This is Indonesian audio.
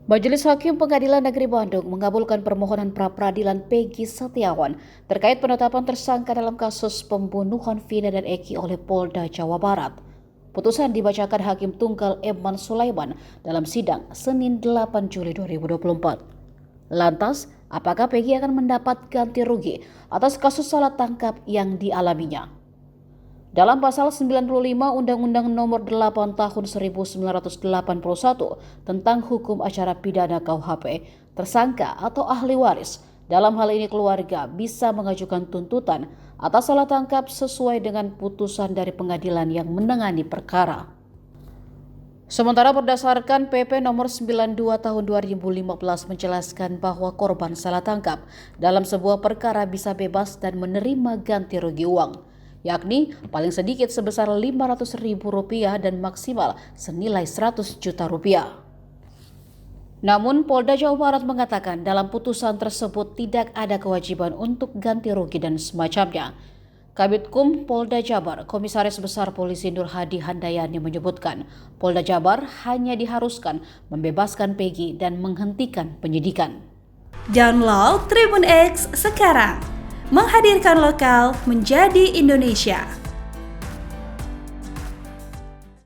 Majelis Hakim Pengadilan Negeri Bandung mengabulkan permohonan pra-peradilan Peggy Setiawan terkait penetapan tersangka dalam kasus pembunuhan Vina dan Eki oleh Polda Jawa Barat. Putusan dibacakan Hakim Tunggal Eman Sulaiman dalam sidang Senin 8 Juli 2024. Lantas, apakah Peggy akan mendapat ganti rugi atas kasus salah tangkap yang dialaminya? Dalam pasal 95 Undang-Undang Nomor 8 Tahun 1981 tentang Hukum Acara Pidana KUHP, tersangka atau ahli waris, dalam hal ini keluarga, bisa mengajukan tuntutan atas salah tangkap sesuai dengan putusan dari pengadilan yang menangani perkara. Sementara berdasarkan PP nomor 92 tahun 2015 menjelaskan bahwa korban salah tangkap dalam sebuah perkara bisa bebas dan menerima ganti rugi uang, yakni paling sedikit sebesar Rp500.000 dan maksimal senilai Rp100 juta. Namun Polda Jawa Barat mengatakan dalam putusan tersebut tidak ada kewajiban untuk ganti rugi dan semacamnya. Kabidkum Polda Jabar, Komisaris Besar Polisi Nur Hadi Handayani menyebutkan, Polda Jabar hanya diharuskan membebaskan Peggy dan menghentikan penyidikan. Download Tribun X sekarang, menghadirkan lokal menjadi Indonesia.